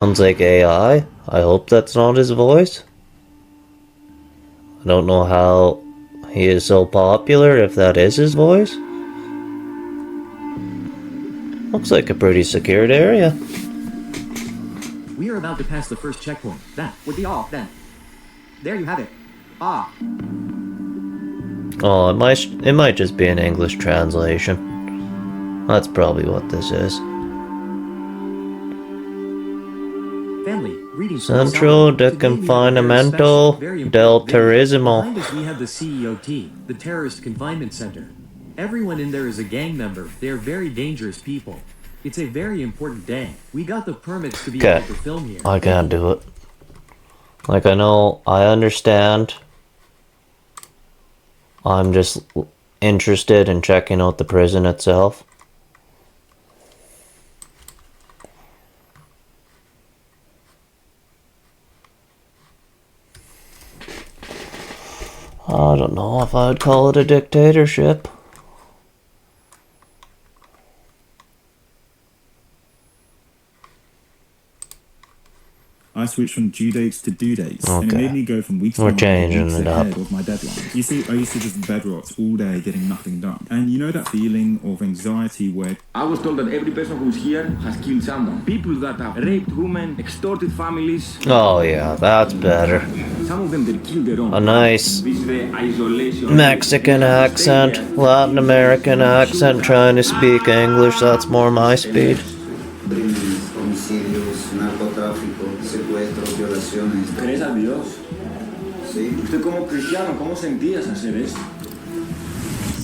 Sounds like AI. I hope that's not his voice. I don't know how he is so popular if that is his voice. Looks like a pretty secured area. We are about to pass the first checkpoint. That would be all, then. There you have it. Ah. Oh, it might just be an English translation. That's probably what this is. Family, greetings. Centro de Confinamiento del Turismo. Behind us we have the CECOT, the Terrorist Confinement Center. Everyone in there is a gang member. They are very dangerous people. It's a very important day. We got the permits to be able to film here. I can't do it. Like, I know, I understand. I'm just interested in checking out the prison itself. I don't know if I'd call it a dictatorship. I switched from due dates to due dates, Okay. and it made me go from weeks We're to changing weeks it ahead up. of my deadline. You see, I used to just bedrot all day getting nothing done. And you know that feeling of anxiety where I was told that every person who's here has killed someone. People that have raped women, extorted families. Oh yeah, that's better. Some of them they killed their own. A nice This is the isolation. Mexican accent, Latin American accent, trying to speak English, that's more my speed. Crímenes, homicidios, narcotráfico, secuestros, violaciones. ¿Crees a Dios? Sí. Usted como cristiano, ¿cómo sentías hacer esto?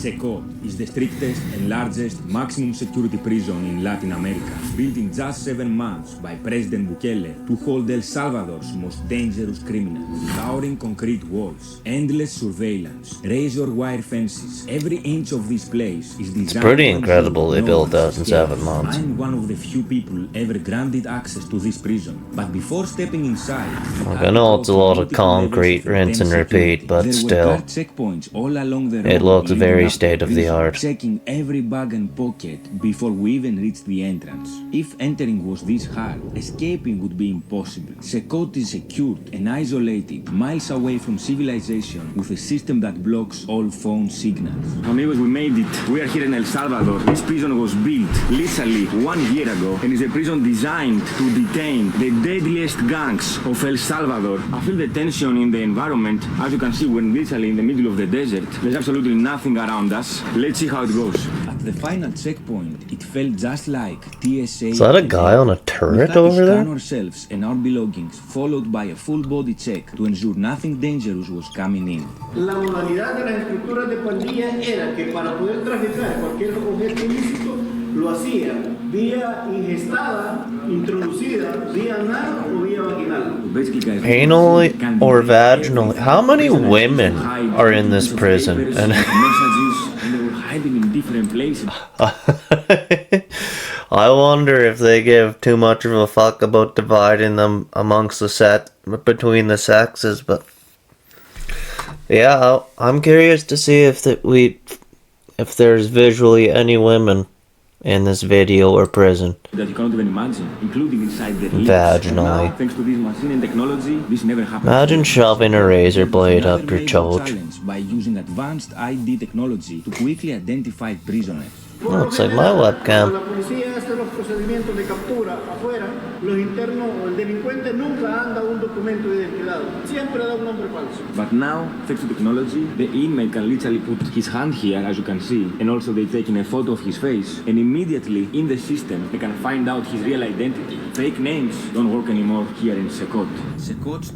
CECOT is the strictest and largest maximum security prison in Latin America, built in just 7 months by President Bukele to hold El Salvador's most dangerous criminals. Towering concrete walls, endless surveillance, razor wire fences. Every inch of this place is designed. It's pretty to incredible they ensure built no that in 7 escapes. months. I'm one of the few people ever granted access to this prison, but before stepping inside, Like, I know it's a lot of concrete, rinse and repeat, but there still, were guard checkpoints all along the road. it looks leading very up to state of the prison, art. checking every bag and pocket before we even reached the entrance. If entering was this hard, escaping would be impossible. CECOT is secured and isolated, miles away from civilization, with a system that blocks all phone signals. Amigos, we made it. We are here in El Salvador. This prison was built literally 1 year ago and is a prison designed to detain the deadliest gangs of El Salvador. I feel the tension in the environment. As you can see, we're literally in the middle of the desert. There's absolutely nothing around us. Let's see how it goes. At the final checkpoint, it felt just like TSA. Is that a guy on a turret We had to over there? scan ourselves and our belongings, followed by a full body check to ensure nothing dangerous was coming in. La modalidad de las estructuras de pandilla era que para poder traficar cualquier objeto ilícito lo hacía vía ingestada, introducida, vía anal o vía vaginal. Basically, guys, Anally can be or detected. vaginally? How many women are in this prison? And Messages, and they were hiding in different places. I wonder if they give too much of a fuck about dividing them amongst between the sexes, but yeah, I'm curious to see if there's visually any women in this video or prison. That you cannot even imagine, including inside the Vaginally. Now, thanks to this machine and technology, this never happened. Imagine shoving a razor blade up Another your major choach. challenge by using advanced ID technology to quickly identify prisoners. Looks like my webcam. Cuando la policía hace los procedimientos de captura afuera, los internos o el delincuente nunca anda un documento de identidad, siempre da un nombre falso. But now, thanks to technology, the inmate can literally put his hand here, as you can see, and also they taking a photo of his face, and immediately in the system they can find out his real identity. Fake names don't work anymore here in CECOT.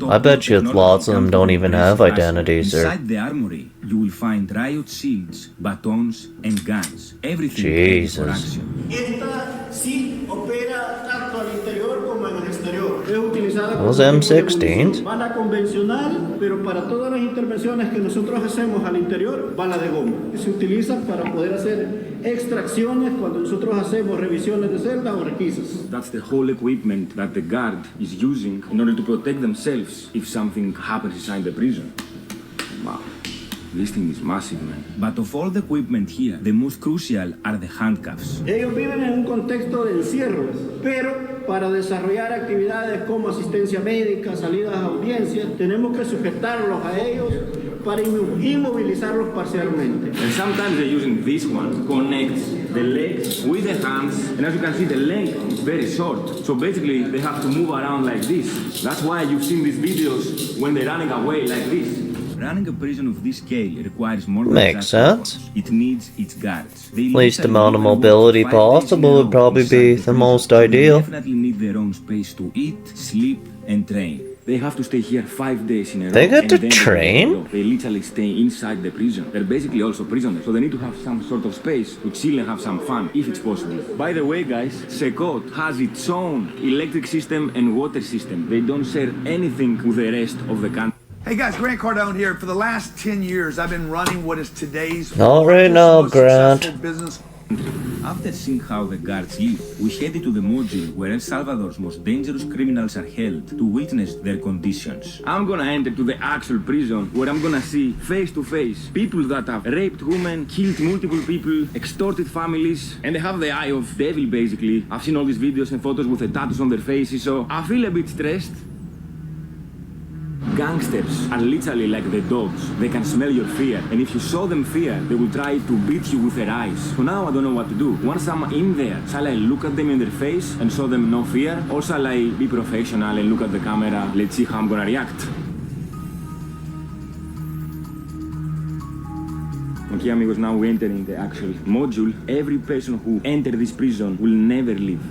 I bet you lots of them don't even have identities or... Inside the armory, you will find riot shields, batons, and guns. Everything Jesus. ready for action. Esta sí opera tanto al interior como en el exterior. Es utilizada Those como tipo de M16s? munición. Bala convencional, pero para todas las intervenciones que nosotros hacemos al interior, bala de goma. Que se utiliza para poder hacer extracciones cuando nosotros hacemos revisiones de celdas o requisas. That's the whole equipment that the guard is using in order to protect themselves if something happens inside the prison. Wow. This thing is massive, man. But of all the equipment here, the most crucial are the handcuffs. Ellos viven en un contexto de encierro, pero para desarrollar actividades como asistencia médica, salidas a audiencias. Tenemos que sujetarlos a ellos para inmovilizarlos parcialmente. And sometimes they're using this one to connect the legs with the hands. And as you can see, the leg is very short. So basically, they have to move around like this. That's why you've seen these videos when they're running away like this. Running a prison of this scale requires more than Makes just sense. weapons. It needs its guards. They Least literally amount of live and mobility work 5 days in a possible would row probably inside be the the prison. most So ideal. They definitely need their own space to eat, sleep, and train. They have to stay here 5 days in a row. They get and to then train? go. They literally stay inside the prison. They're basically also prisoners. So they need to have some sort of space to chill and have some fun, if it's possible. By the way, guys, CECOT has its own electric system and water system. They don't share anything with the rest of the country. Hey guys, Grant Cardone here. For the last 10 years, I've been running what is today's All right now, most Grant. successful business. After seeing how the guards live, we headed to the module where El Salvador's most dangerous criminals are held to witness their conditions. I'm gonna enter to the actual prison where I'm gonna see face to face people that have raped women, killed multiple people, extorted families, and they have the eye of devil basically. I've seen all these videos and photos with the tattoos on their faces, so I feel a bit stressed. Gangsters are literally like the dogs. They can smell your fear, and if you show them fear, they will try to beat you with their eyes. So now I don't know what to do. Once I'm in there, shall I look at them in their face and show them no fear? Or shall I be professional and look at the camera, let's see how I'm gonna react? Okay, amigos, now we're entering the actual module. Every person who enters this prison will never leave.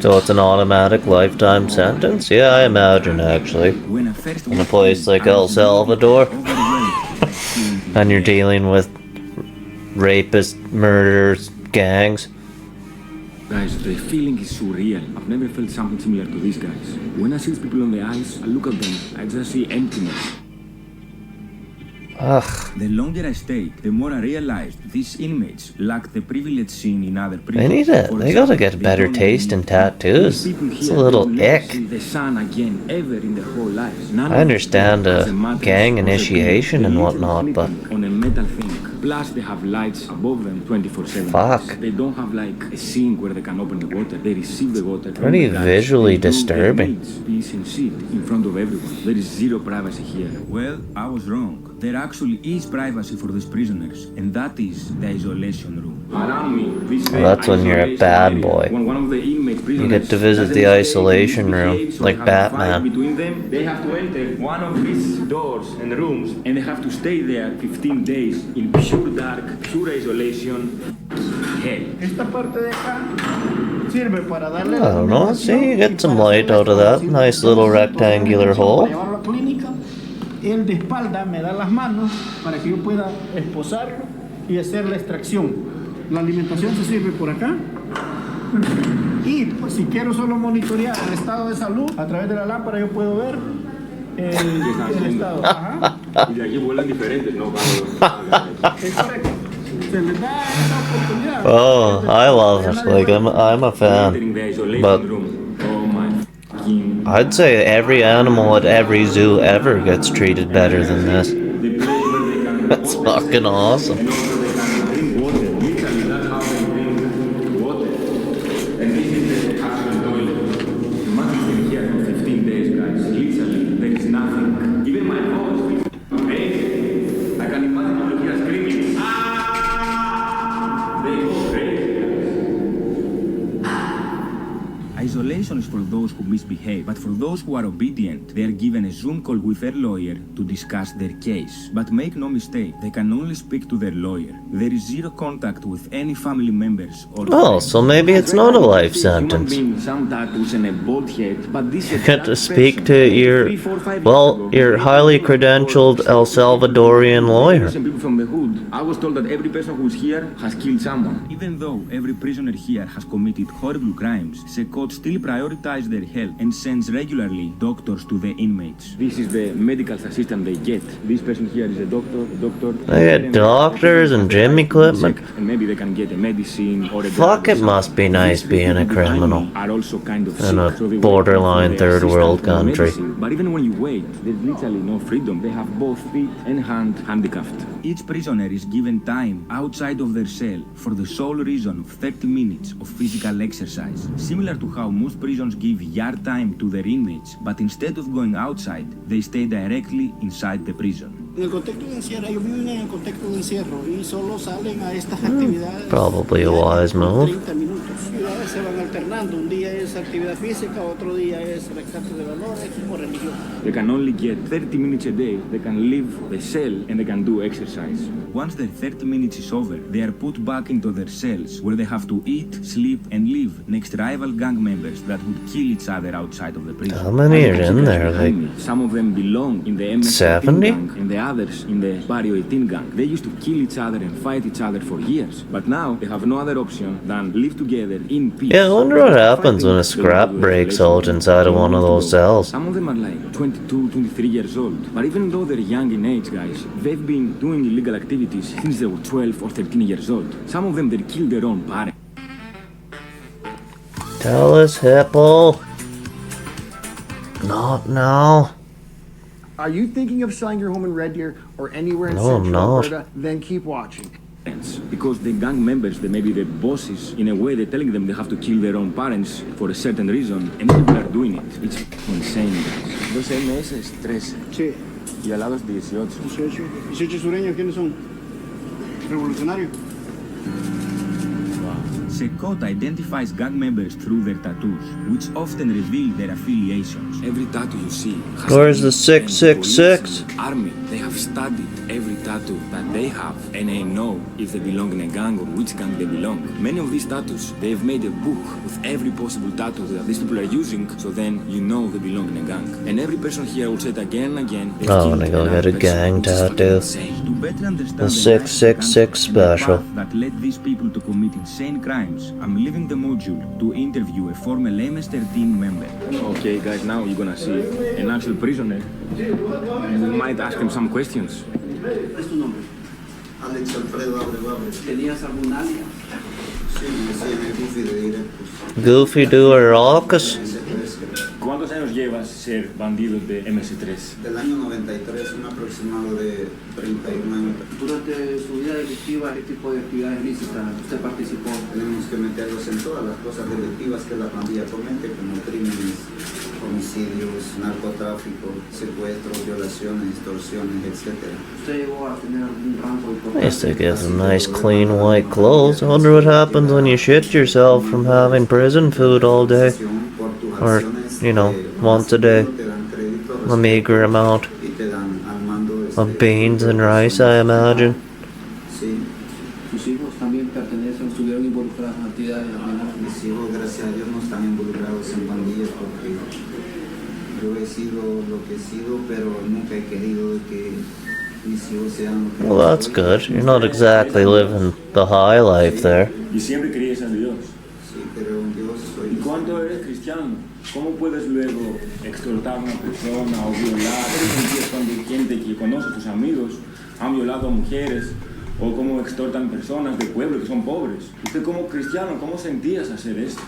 So it's an automatic lifetime sentence? Yeah, I imagine actually. When I first In a walked place in, like I El was Salvador, overwhelmed by the feeling and you're today. dealing with rapists, murderers, gangs. Guys, the feeling is surreal. I've never felt something similar to this, guys. When I see these people on the ice, I look at them, I just see emptiness. Ugh. The longer I stayed, the more I realized these inmates lack the privilege seen in other prisons. They need it. For They gotta example, get they better don't taste in need tattoos. People It's here a little will never ick. see the sun again ever in their whole lives. None I of understand them has a mattress gang or a pillow. initiation They and literally whatnot, but sleeping on a metal thing. Plus, they have lights above them 24/7. Fuck. They don't have like a sink where they can open the water. They receive the water. from Pretty the guys. visually They do their disturbing. needs, piss and shit in front of everyone. There is zero privacy here. Well, I was wrong. There actually is privacy for these prisoners, and that is the isolation room. Around me, this Well, that's when you're a isolation bad area. boy. When one of the inmates, You get to visit doesn't the stay, isolation room, misbehaves, or like have a fight Batman. Between them, they have to enter one of these doors and rooms, and they have to stay there 15 days in pure dark, pure isolation. Hell. Esta parte de acá sirve para darle I don't know. See, you get some light out of that nice little rectangular hole. Para llevarlo a la clínica, el de espalda me da las manos para que yo pueda esposarlo y hacer la extracción. La alimentación se sirve por acá. Y pues, si quiero solo monitorear el estado de salud, a través de la lámpara yo puedo ver el estado. Ajá. Y de aquí vuelan diferentes, ¿no? Es correcto. Se les da esa oportunidad. Oh, I love it. Like I'm a fan. Entering the isolation But room. Oh my fucking. I'd say every animal at every zoo ever gets treated better than this. The place where they can That's fucking awesome. and also they can drink water. Literally, that's how they drink water. And this is the actual toilet. Imagine being here for 15 days, guys. Literally, there is nothing. Even my voice feels amazing. I can imagine people here screaming. Ah! They go crazy. Isolation is for those who misbehave, but for those who are obedient, they are given a Zoom call with their lawyer to discuss their case. But make no mistake, they can only speak to their lawyer. There is zero contact with any family members or Oh, friends. so maybe it's not a life Human sentence. being, some tattoos and a bald head, but this You is get that to speak to person. your, 3, 4, 5 well, years ago, your highly credentialed El Salvadorian lawyer. And people from the hood. I was told that every person who's here has killed someone. Even though every prisoner here has committed horrible crimes, CECOT still prioritize their health and sends regularly doctors to the inmates. This is the medical assistant they get. This person here is a doctor. They got doctors and gym equipment. And maybe they can get a medicine or a Fuck, drug or it must something. be nice These being a people behind criminal me are also kind of in a sick, so they wait borderline for the third world assistant or country. medicine. But even when you wait, there's literally no freedom. They have both feet and hand handicapped. Each prisoner is given time outside of their cell for the sole reason of 30 minutes of physical exercise, similar to how most prisons give yard time to their inmates, but instead of going outside, they stay directly inside the prison. En el contexto de encierro, ellos viven en el contexto de encierro y solo salen a estas actividades. Probably a wise move. 30 minutos. Actividades se van alternando. Un día es actividad física, otro día es rescate de valores o religión. They can only get 30 minutes a day. They can leave the cell and they can do exercise. Once their 30 minutes is over, they are put back into their cells where they have to eat, sleep, and live next to rival gang members that would kill each other outside of the prison. How many are in there? Like Some of them belong in the MS 70? gang and the others in the Barrio 18 gang. They used to kill each other and fight each other for years. But now they have no other option than live together in peace. Yeah, I wonder what happens when a scrap breaks out inside of one of those cells. Some of them are like 22, 23 years old. But even though they're young in age, guys, they've been doing illegal activities since they were 12 or 13 years old. Some of them, they killed their own parents. Tell us, Hippo. Not now. Are you thinking of selling your home in Red Deer or anywhere in No, I'm Central not. Alberta? Then keep watching. Because the gang members, they may be the bosses, in a way they're telling them they have to kill their own parents for a certain reason, and people are doing it. It's insane, guys. 12 meses, 13. Sí, Y al lado es 18. 18 sureños, ¿quiénes son? Revolucionarios. CECOT identifies gang members through their tattoos, which often reveal their affiliations. Every tattoo you see has Where's the been- and 666? police and the army, they have studied every tattoo that they have, and they know if they belong in a gang or which gang they belong. Many of these tattoos, they've made a book with every possible tattoo that these people are using, so then you know they belong in a gang. And every person here will say it again and again. they've Oh, killed and I go another get a person, gang which is fucking tattoo. insane. To better understand The the lives of 666 gang and the special. path that led these people to commit insane crimes, I'm leaving the module to interview a former MS-13 member. Okay, guys, now you're gonna see an actual prisoner. We might ask him some questions. ¿Es tu nombre? Alex Alfredo Abre. ¿Tenías algún alias? Sí, me decían el Goofy de directos. Goofy Doer Raucus? ¿Cuántos años llevas ser bandido de MS3? Del año 93, un aproximado de 31 años. Durante su vida delictiva, ¿qué tipo de actividades ilícitas usted participó? Tenemos que meterlos en todas las cosas delictivas que la pandilla comete, como crímenes, homicidios, narcotráfico, secuestros, violaciones, extorsiones, etc. ¿Usted llegó a tener algún rango At least they get some nice clean white clothes. I wonder what happens when you shit yourself from having prison food all day. Or, you know, once a day. A meager amount of beans and rice, I imagine. Sí, ¿Sus hijos también pertenecen, estuvieron involucrados en actividades menores? mis hijos, gracias a Dios, no están involucrados en pandillas porque yo he sido lo que he sido, pero nunca he querido que mis hijos sean lo que Well, that's soy. good. You're not exactly living the high life there. Y siempre creías en Dios. Sí, creo en Dios, soy. ¿Y cuánto eres cristiano? ¿Cómo puedes luego extortar a una persona o violar? ¿Qué sentías cuando gente que conoce tus amigos han violado a mujeres? ¿O cómo extortan personas del pueblo que son pobres? Usted como cristiano, ¿cómo sentías hacer esto?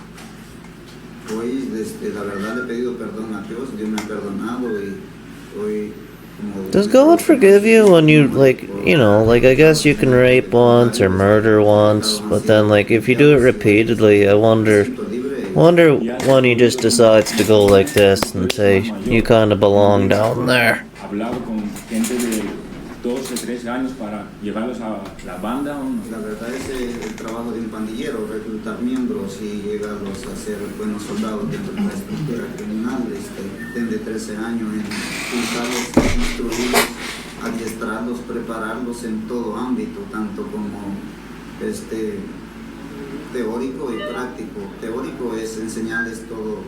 Hoy, la verdad, le he pedido perdón a Dios, Dios me ha perdonado y hoy... como- Does God forgive you when you, like, you know, like, I guess you can rape once or murder once, but then, like, if you do it repeatedly, I wonder when he just decides to go like this and say, you kind of belong down there. Hablado con gente de 12, 13 años para llevarlos a la banda o no? La verdad es el trabajo de un pandillero, reclutar miembros y llegarlos a ser buenos soldados dentro de la estructura criminal, de 13 años, en usarlos, instruirlos, adiestrarlos, prepararlos en todo ámbito, tanto como teórico y práctico. Teórico es enseñarles todo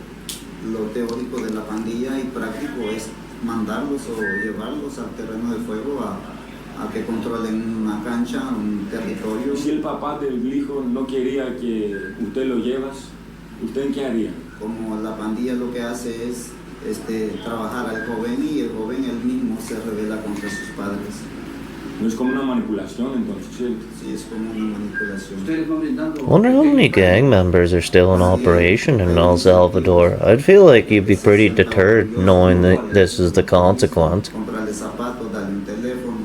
lo teórico de la pandilla y práctico es mandarlos o llevarlos al terreno de fuego a que controlen una cancha, un territorio. Si el papá del hijo no quería que usted lo llevas, ¿usted qué haría? como la pandilla lo que hace es trabajar al joven y el joven él mismo se rebela contra sus padres. No es como una manipulación entonces, ¿cierto? Sí, es como una manipulación. Wonder how many gang members are still in operation in El Salvador. I'd feel like you'd be pretty deterred knowing that this is the consequence. Comprarle zapatos, darle un teléfono,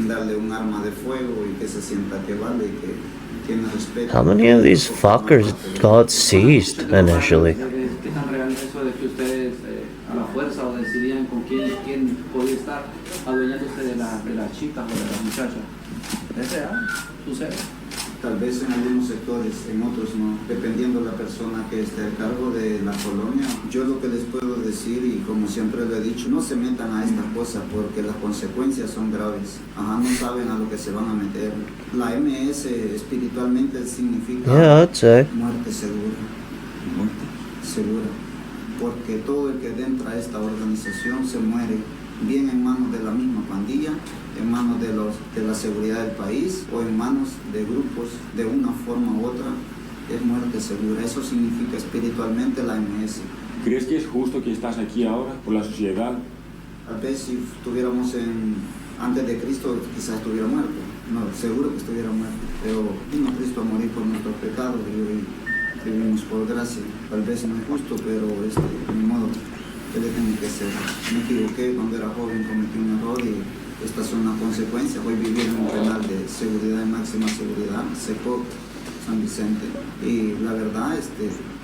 darle un arma de fuego y que se sienta que vale y que tiene respeto. How many of these fuckers got seized initially? ¿Qué tan real es eso de que ustedes a la fuerza o decidían con quién podía estar adueñándose de las chicas o de las muchachas? ¿Es real? ¿Sucede? Tal vez en algunos sectores, en otros no, dependiendo de la persona que esté al cargo de la colonia. Yo lo que les puedo decir, y como siempre lo he dicho, no se metan a estas cosas porque las consecuencias son graves. No saben a lo que se van a meter. La MS espiritualmente significa Yeah, I'd say. muerte segura. Muerte segura. Porque todo el que entra a esta organización se muere, bien en manos de la misma pandilla, en manos de la seguridad del país o en manos de grupos de una forma u otra, es muerte segura. Eso significa espiritualmente la MS. ¿Crees que es justo que estás aquí ahora por la sociedad? Tal vez si estuviéramos antes de Cristo quizás estuviera muerto. No, seguro que estuviera muerto. Pero vino Cristo a morir por nuestros pecados y hoy vivimos por gracia. Tal vez no es justo, pero ni modo. ¿Qué le tengo que hacer? Me equivoqué cuando era joven, cometí un error y estas son las consecuencias. Voy a vivir en un penal de seguridad y máxima seguridad, CECOT, San Vicente. Y la verdad,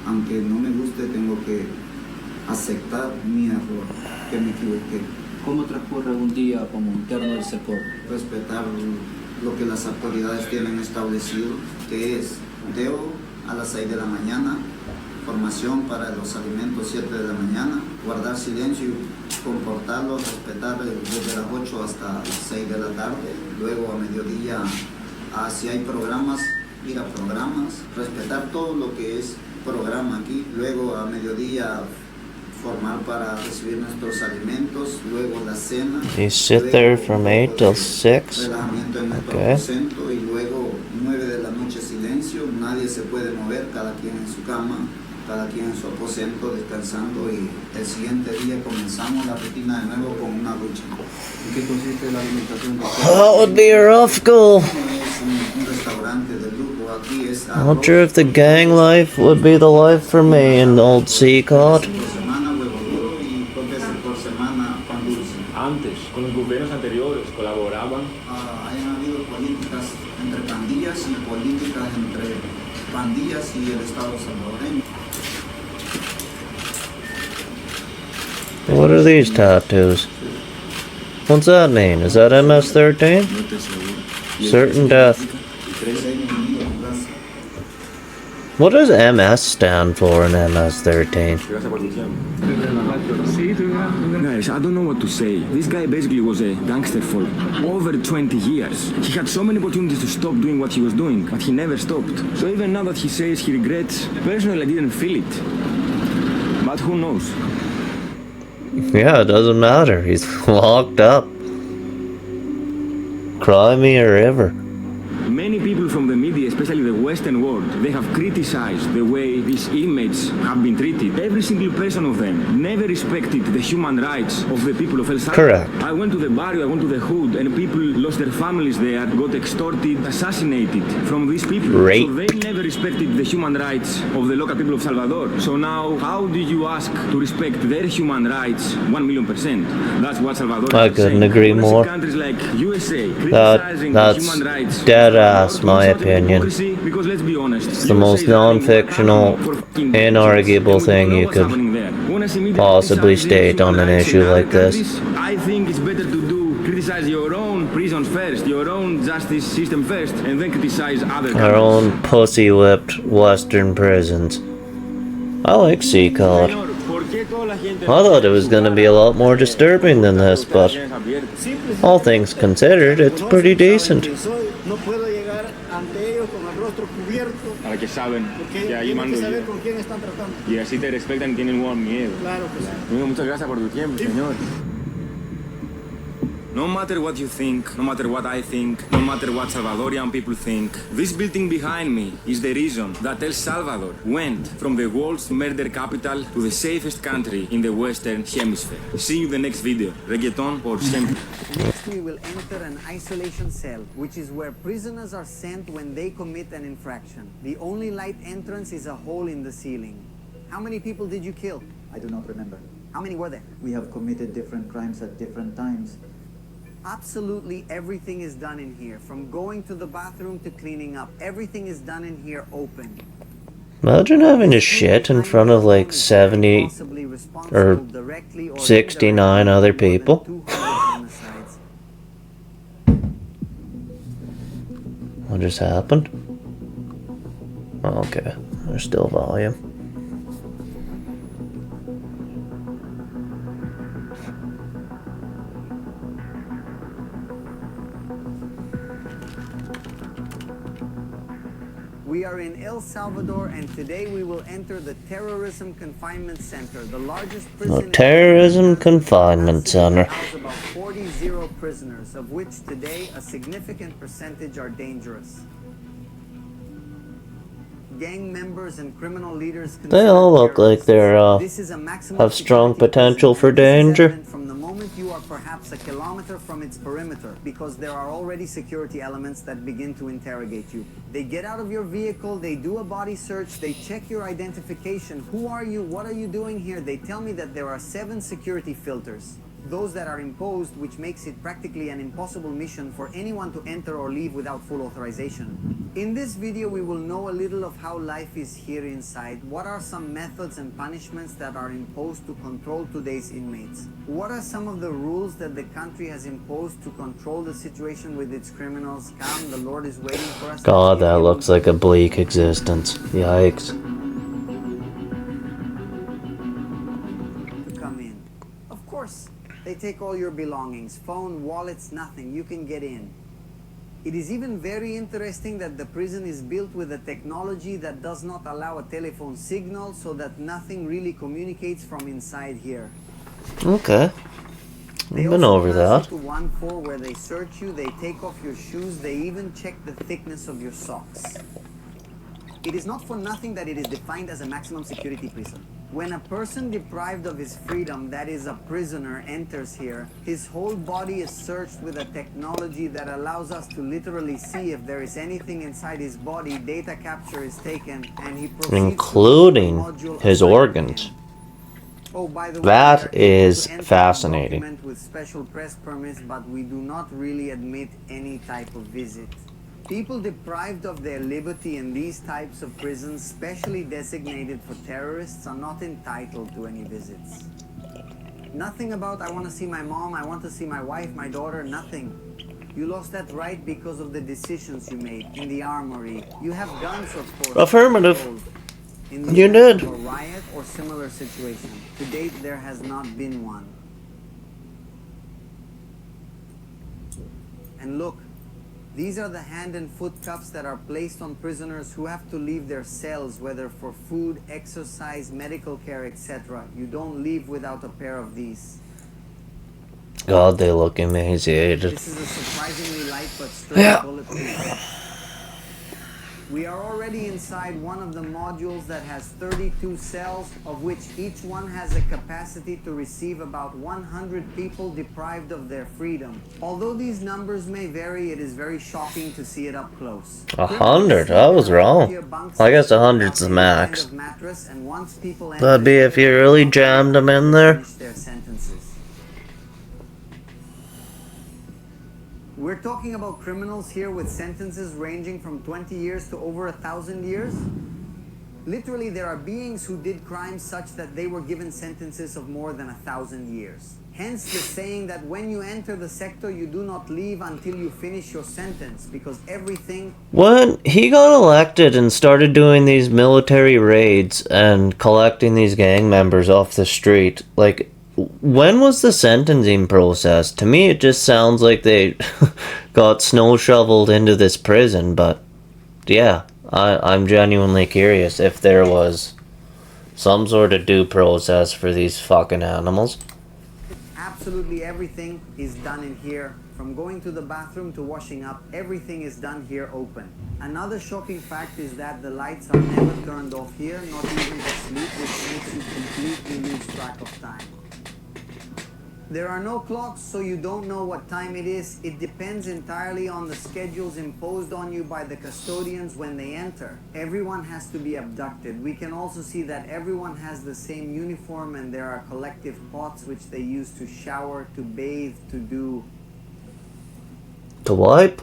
aunque no me guste, tengo que aceptar mi error, que me equivoqué. ¿Cómo transcurre un día como interno del CECOT? Respetar lo que las autoridades tienen establecido, que es debo a las 6 de la mañana, formación para los alimentos 7 de la mañana, guardar silencio y comportarlos, respetar desde las 8 hasta las 6 de la tarde, luego a mediodía, si hay programas, ir a programas, respetar todo lo que es programa aquí, luego a mediodía formar para recibir nuestros alimentos, luego la cena. You sit there from 8 till 6? Relajamiento en nuestro Okay. aposento y luego 9 de la noche silencio, nadie se puede mover, cada quien en su cama, cada quien en su aposento descansando y el siguiente día comenzamos la rutina de nuevo con una ducha. ¿En qué consiste la alimentación de That would be a rough goal. Es un restaurante de lujo, aquí es Not sure if the gang life would be the life for me in old CECOT. por semana huevo duro y 2 veces por semana pan dulce. Antes, con los gobiernos anteriores, colaboraban. Hayan habido políticas entre pandillas y políticas entre pandillas y el Estado salvadoreño. What are these tattoos? What's that mean? Is that MS-13? Certain death. What does MS stand for in MS-13? Guys, I don't know what to say. This guy basically was a gangster for over 20 years. He had so many opportunities to stop doing what he was doing, but he never stopped. So even now that he says he regrets, personally I didn't feel it. But who knows? Yeah, it doesn't matter. He's locked up. Cry me a river. Many people from the media, especially the Western world, they have criticized the way these inmates have been treated. Every single person of them never respected the human rights of the people of El Salvador. Correct. I went to the barrio, I went to the hood, and people lost their families there, got extorted, assassinated from these people. Rape. So they never respected the human rights of the local people of Salvador. So now, how do you ask to respect their human rights 1,000,000%? That's what Salvador I is couldn't saying. agree When I see more. countries like USA criticizing the That's human rights dead ass, my opinion. because let's be honest, It's the most non-fictional, inarguable thing you could possibly state on an issue like this. I think it's better to criticize your own prisons first, your own justice system first, and then criticize other Our countries. own pussy-whipped Western prisons. I like CECOT. I thought it was gonna be a lot more disturbing than this, but all things considered, it's pretty decent. No puedo llegar ante ellos con el rostro cubierto Para que saben porque que ahí tienen mando que saber yo. con quién están tratando. Y así te respetan y tienen un miedo. Claro que sí. Bueno, muchas gracias por tu tiempo, señor. No matter what you think, no matter what I think, no matter what Salvadorian people think, this building behind me is the reason that El Salvador went from the world's murder capital to the safest country in the Western Hemisphere. See you in the next video. Reggaeton por siempre. Next, we will enter an isolation cell, which is where prisoners are sent when they commit an infraction. The only light entrance is a hole in the ceiling. How many people did you kill? I do not remember. How many were there? We have committed different crimes at different times. Absolutely everything is done in here, from going to the bathroom to cleaning up. Everything is done in here open. Imagine having to shit in front of like 70 or 69 other people. What just happened? Okay, there's still volume. We are in El Salvador, and today we will enter the Terrorism Confinement Center, the largest prison The Terrorism Confinement Center. House about 40 zero prisoners, of which today a significant percentage are dangerous. Gang members and criminal leaders. They all look like they're have strong potential for danger. From the moment you are perhaps a kilometer from its perimeter, because there are already security elements that begin to interrogate you. They get out of your vehicle, they do a body search, they check your identification. Who are you? What are you doing here? They tell me that there are 7 security filters. Those that are imposed, which makes it practically an impossible mission for anyone to enter or leave without full authorization. In this video, we will know a little of how life is here inside. What are some methods and punishments that are imposed to control today's inmates? What are some of the rules that the country has imposed to control the situation with its criminals? Come, the Lord is waiting for us. God, that looks like a bleak existence. Yikes. To come in. Of course. They take all your belongings, phone, wallets, nothing. You can get in. It is even very interesting that the prison is built with a technology that does not allow a telephone signal, so that nothing really communicates from inside here. Okay. They I've been also over pass that. you to 1-4 where they search you, they take off your shoes, they even check the thickness of your socks. It is not for nothing that it is defined as a maximum security prison. When a person deprived of his freedom, that is a prisoner, enters here, his whole body is searched with a technology that allows us to literally see if there is anything inside his body. Data capture is taken, and he proceeds Including to the module his assigned to organs. him. Oh, by the way, That we are able is to enter fascinating. the document with special press permits, but we do not really admit any type of visit. People deprived of their liberty in these types of prisons, specially designated for terrorists, are not entitled to any visits. Nothing about, I want to see my mom, I want to see my wife, my daughter, nothing. You lost that right because of the decisions you made in the armory. You have guns, of course. Affirmative. In the You event did. of a riot or similar situation. To date, there has not been one. And look, these are the hand and foot cuffs that are placed on prisoners who have to leave their cells, whether for food, exercise, medical care, etc. You don't leave without a pair of these. God, they look emaciated. This is a surprisingly light but straight bulletproof. We are already inside one of the modules that has 32 cells, of which each one has a capacity to receive about 100 people deprived of their freedom. Although these numbers may vary, it is very shocking to see it up close. 100? I was wrong. I guess 100's the max. That'd be if you really jammed them in there. We're talking about criminals here with sentences ranging from 20 years to over 1,000 years. Literally, there are beings who did crimes such that they were given sentences of more than 1,000 years. Hence the saying that when you enter the sector, you do not leave until you finish your sentence, because everything... When he got elected and started doing these military raids and collecting these gang members off the street, like... when was the sentencing process? To me, it just sounds like they got snow shoveled into this prison, but yeah, I'm genuinely curious if there was some sort of due process for these fucking animals. Absolutely everything is done in here. From going to the bathroom to washing up, everything is done here open. Another shocking fact is that the lights are never turned off here, not even to sleep, which makes you completely lose track of time. There are no clocks, so you don't know what time it is. It depends entirely on the schedules imposed on you by the custodians when they enter. Everyone has to be abducted. We can also see that everyone has the same uniform, and there are collective pots which they use to shower, to bathe, to do. To wipe?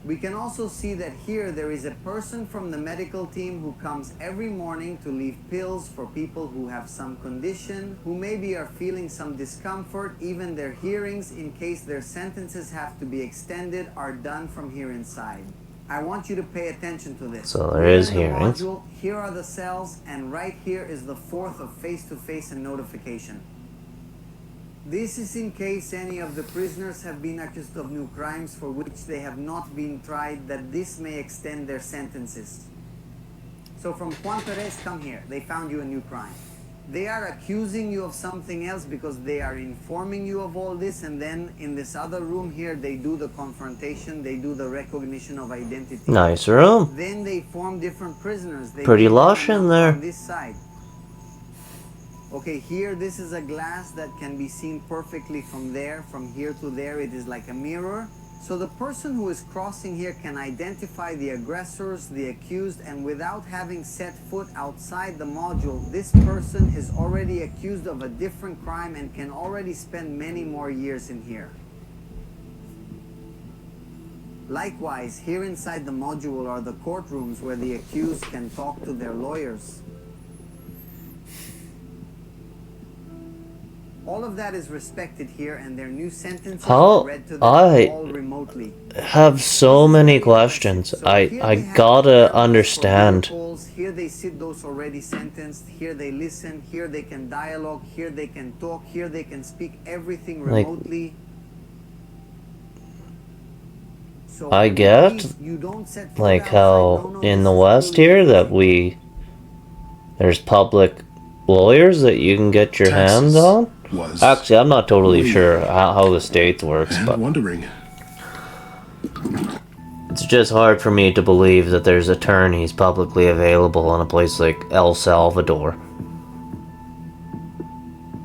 We can also see that here there is a person from the medical team who comes every morning to leave pills for people who have some condition, who maybe are feeling some discomfort. Even their hearings, in case their sentences have to be extended, are done from here inside. I want you to pay attention to this. So there is Here in the hearings. module, here are the cells, and right here is the fourth of face-to-face and notification. This is in case any of the prisoners have been accused of new crimes for which they have not been tried, that this may extend their sentences. So from Juan Perez, come here. They found you a new crime. They are accusing you of something else because they are informing you of all this, and then in this other room here, they do the confrontation, they do the recognition of identity. Nice room. Then they form different prisoners. They Pretty give them lush a in number there. on this side. Okay, here this is a glass that can be seen perfectly from there. From here to there, it is like a mirror. So the person who is crossing here can identify the aggressors, the accused, and without having set foot outside the module, this person is already accused of a different crime and can already spend many more years in here. Likewise, here inside the module are the courtrooms where the accused can talk to their lawyers. All of that is respected here, and their new sentences are read to them all remotely. Have so many questions. I gotta understand. Here they sit those already sentenced. Here they listen. Here they can dialogue. Here they can talk. Here they can speak everything remotely. So I get, like, how in the West here that there's public lawyers that you can get your hands on. Actually, I'm not totally sure how the States works, but it's just hard for me to believe that there's attorneys publicly available in a place like El Salvador.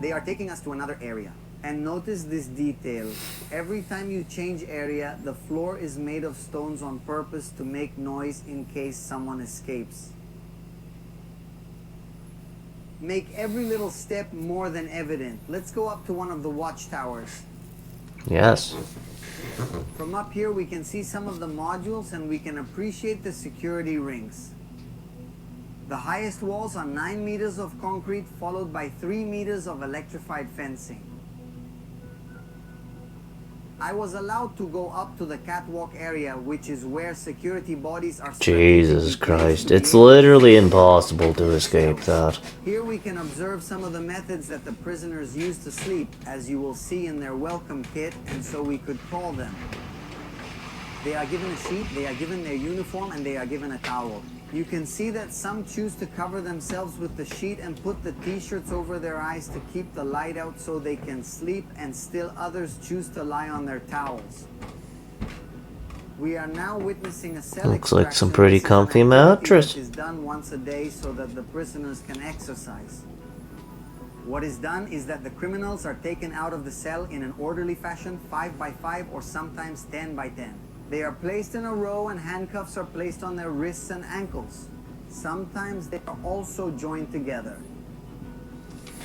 They are taking us to another area. And notice this detail. Every time you change area, the floor is made of stones on purpose to make noise in case someone escapes. Make every little step more than evident. Let's go up to one of the watchtowers. Yes. From up here we can see some of the modules and we can appreciate the security rings. The highest walls are 9 meters of concrete, followed by 3 meters of electrified fencing. I was allowed to go up to the catwalk area, which is where security bodies are. Jesus Christ, it's literally impossible to escape that. Here we can observe some of the methods that the prisoners use to sleep, as you will see in their welcome kit, and so we could call them. They are given a sheet, they are given their uniform, and they are given a towel. You can see that some choose to cover themselves with the sheet and put the t-shirts over their eyes to keep the light out so they can sleep, and still others choose to lie on their towels. We are now witnessing a cell Looks like some pretty comfy mattress. is done once a day so that the prisoners can exercise. What is done is that the criminals are taken out of the cell in an orderly fashion, 5 by 5 or sometimes 10 by 10. They are placed in a row and handcuffs are placed on their wrists and ankles. Sometimes they are also joined together.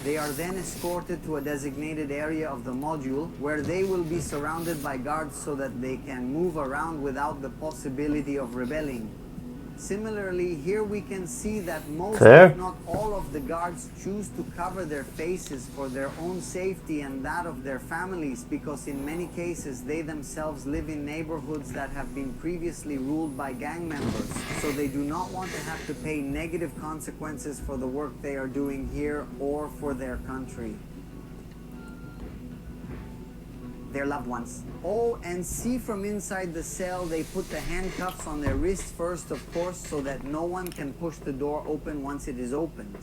They are then escorted to a designated area of the module where they will be surrounded by guards so that they can move around without the possibility of rebelling. Similarly, here we can see that most, if not all, of the guards choose to cover their faces for their own safety and that of their families, because in many cases they themselves live in neighborhoods that have been previously ruled by gang members, so they do not want to have to pay negative consequences for the work they are doing here or for their country. Their loved ones. Oh, and see from inside the cell, they put the handcuffs on their wrists first, of course, so that no one can push the door open once it is opened.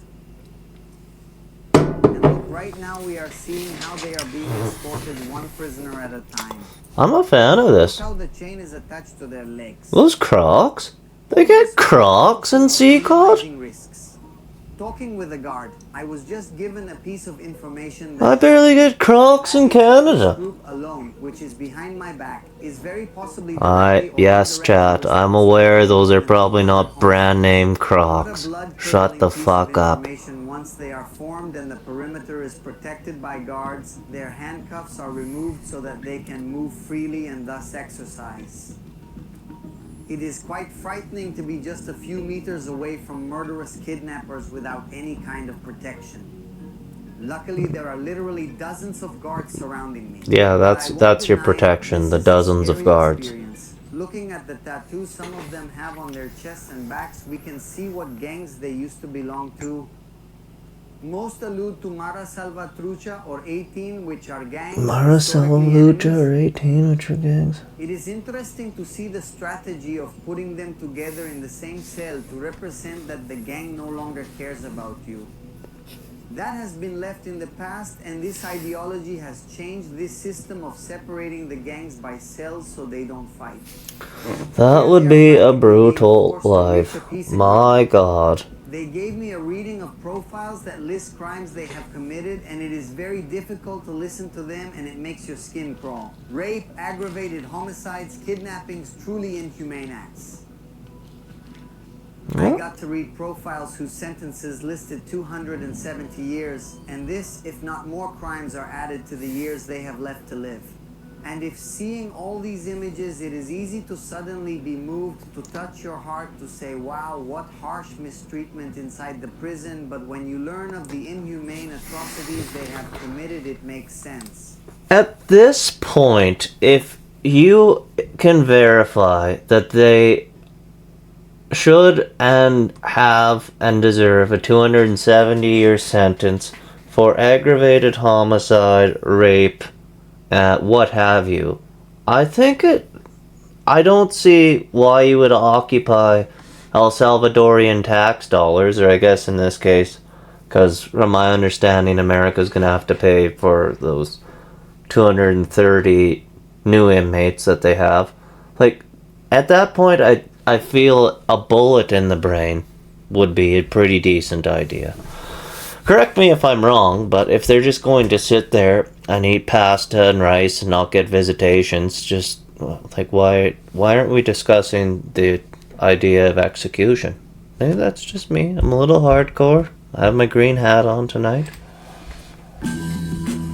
And look right now we are seeing how they are being escorted one prisoner at a time. I'm a fan of this. Look how the chain is attached to their legs. Those Crocs? They get Crocs in CECOT? Risks. Talking with the guard, I was just given a piece of information I that barely get Crocs in Canada. group alone, which is behind my back, is very possibly directly or Yes, indirectly chat, I'm aware those are probably not brand name Crocs. Shut the fuck up. Once they are formed and the perimeter is protected by guards, their handcuffs are removed so that they can move freely and thus exercise. It is quite frightening to be just a few meters away from murderous kidnappers without any kind of protection. Luckily, there are literally dozens of guards surrounding me. Yeah, that's your protection, the dozens of guards. Looking at the tattoos some of them have on their chests and backs, we can see what gangs they used to belong to. Most allude to Mara Salvatrucha or 18, which are gangs. Mara Salvatrucha or 18, which are gangs. It is interesting to see the strategy of putting them together in the same cell to represent that the gang no longer cares about you. That has been left in the past, and this ideology has changed this system of separating the gangs by cells so they don't fight. That would be a brutal life. My god. They gave me a reading of profiles that list crimes they have committed, and it is very difficult to listen to them, and it makes your skin crawl. Rape, aggravated homicides, kidnappings, truly inhumane acts. I got to read profiles whose sentences listed 270 years, and this, if not more crimes, are added to the years they have left to live. And if seeing all these images, it is easy to suddenly be moved, to touch your heart, to say, wow, what harsh mistreatment inside the prison, but when you learn of the inhumane atrocities they have committed, it makes sense. At this point, if you can verify that they should and have and deserve a 270-year sentence for aggravated homicide, rape, what have you, I don't see why you would occupy El Salvadorian tax dollars, or I guess in this case, because from my understanding, America's gonna have to pay for those 230 new inmates that they have. Like, at that point, I feel a bullet in the brain would be a pretty decent idea. Correct me if I'm wrong, but if they're just going to sit there and eat pasta and rice and not get visitations, just, like, why aren't we discussing the idea of execution? Maybe that's just me. I'm a little hardcore. I have my green hat on tonight.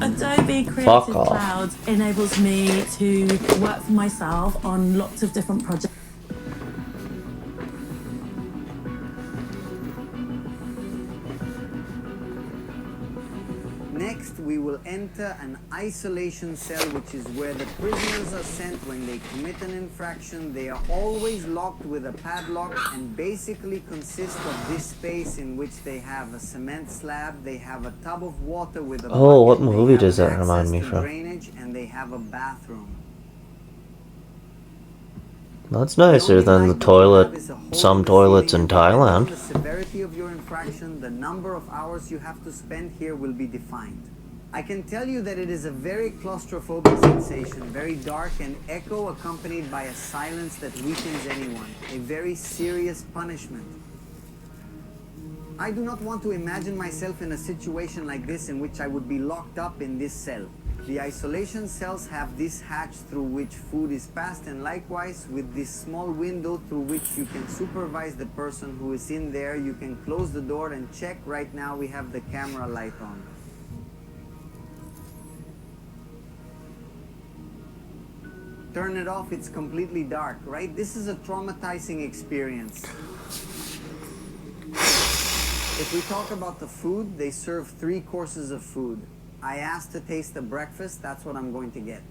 Adobe Creative Cloud enables me to work for myself on lots of different projects. Next, we will enter an isolation cell, which is where the prisoners are sent when they commit an infraction. They are always locked with a padlock and basically consist of this space in which they have a cement slab, they have a tub of water with a bucket, what movie does that remind me from? Drainage, and they have a bathroom. That's nicer than some toilets in Thailand. The severity of your infraction, the number of hours you have to spend here will be defined. I can tell you that it is a very claustrophobic sensation, very dark and echo accompanied by a silence that weakens anyone, a very serious punishment. I do not want to imagine myself in a situation like this in which I would be locked up in this cell. The isolation cells have this hatch through which food is passed, and likewise with this small window through which you can supervise the person who is in there. You can close the door and check. Right now we have the camera light on. Turn it off, it's completely dark, right? This is a traumatizing experience. If we talk about the food, they serve 3 courses of food. I asked to taste the breakfast, that's what I'm going to get.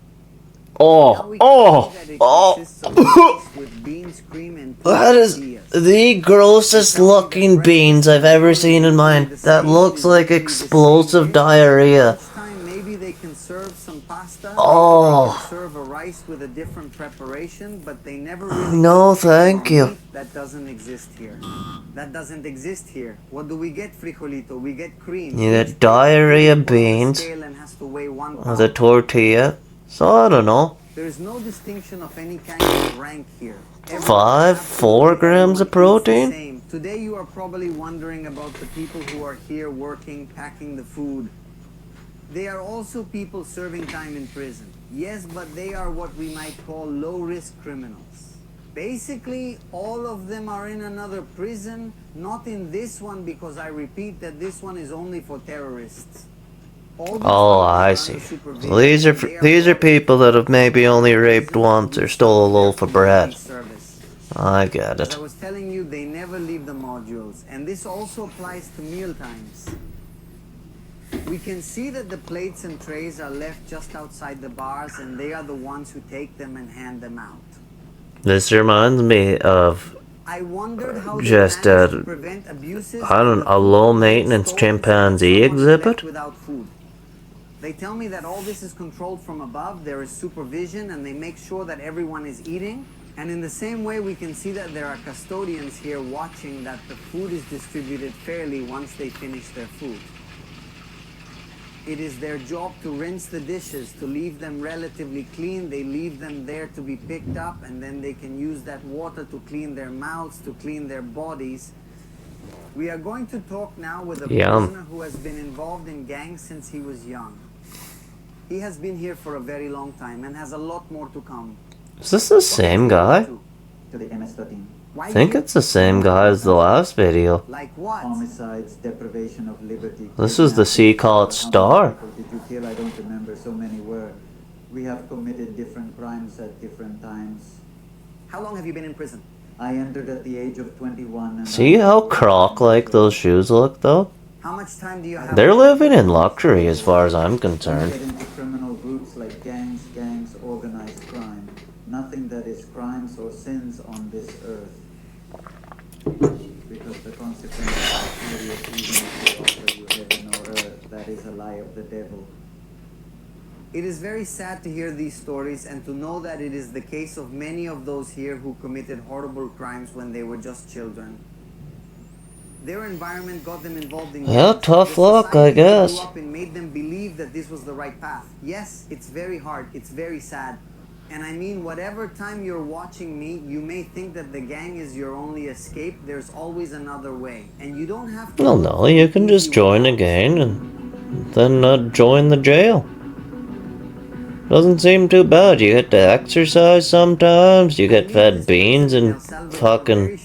With beans, cream, and that is the grossest looking beans I've ever seen in mine. That looks like explosive diarrhea. Maybe they can serve some pasta pasta. Oh. They serve a rice with a different preparation, but they never really No, cook thank you. meat that doesn't exist here. That doesn't exist here. What do we get, frijolito? We get cream. You Each get diarrhea plate is put on the beans scale and has to weigh 1 with pound. a tortilla. So I don't know. There is no distinction of any kind of rank here. 4 grams of protein? Same. Today you are probably wondering about the people who are here working, packing the food. They are also people serving time in prison. Yes, but they are what we might call low-risk criminals. Basically, all of them are in another prison, not in this one because I repeat that this one is only for terrorists. Oh, I see. So these are people that have maybe only raped once or stole a loaf of bread. I get As I it. was telling you, they never leave the modules, and this also applies to meal times. We can see that the plates and trays are left just outside the bars, and they are the ones who take them and hand them out. This reminds me of I wondered how just they managed to prevent abuses a low maintenance chimpanzee exhibit. without food. They tell me that all this is controlled from above, there is supervision, and they make sure that everyone is eating. And in the same way, we can see that there are custodians here watching that the food is distributed fairly once they finish their food. It is their job to rinse the dishes, to leave them relatively clean. They leave them there to be picked up, and then they can use that water to clean their mouths, to clean their bodies. We are going to talk now with a prisoner who has been involved in gangs since he was young. He has been here for a very long time and has a lot more to come. Is this the same guy? To the MS-13. I think it's the same guy as the last video. Like what? Homicides, deprivation of liberty. This is the CECOT star. Did you kill? I don't remember. So many were. We have committed different crimes at different times. How long have you been in prison? I entered at the age of 21. And See how croc-like those shoes look, though? How much time do you have? They're living in luxury as far as I'm concerned. Get into criminal groups like gangs, organized crime. Nothing that is crimes or sins on this earth. Because the consequences are serious even if you offer you heaven or earth. That is a lie of the devil. It is very sad to hear these stories and to know that it is the case of many of those here who committed horrible crimes when they were just children. Their environment got them involved in Well, gangs. tough The luck, I society they guess. grew up in made them believe that this was the right path. Yes, it's very hard, it's very sad. And I mean, whatever time you're watching me, you may think that the gang is your only escape. There's always another way. And you don't have to... Well, no, you can just join a gang and then join the jail. Doesn't seem too bad. You get to exercise sometimes, you get fed beans and fucking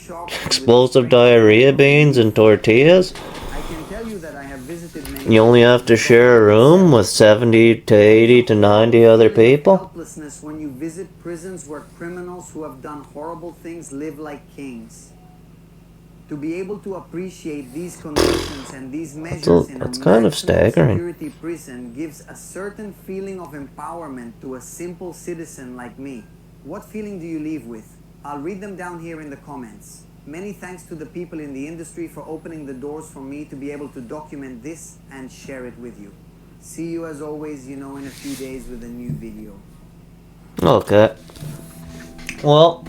explosive diarrhea beans and tortillas. I can tell you that I have visited many... You only have to share a room with 70 to 80 to 90 other people. Helplessness when you visit prisons where criminals who have done horrible things live like kings. To be able to appreciate these conditions and these measures in a kind of staggering. security prison gives a certain feeling of empowerment to a simple citizen like me. What feeling do you leave with? I'll read them down here in the comments. Many thanks to the people in the industry for opening the doors for me to be able to document this and share it with you. See you as always, in a few days with a new video. Okay. Well,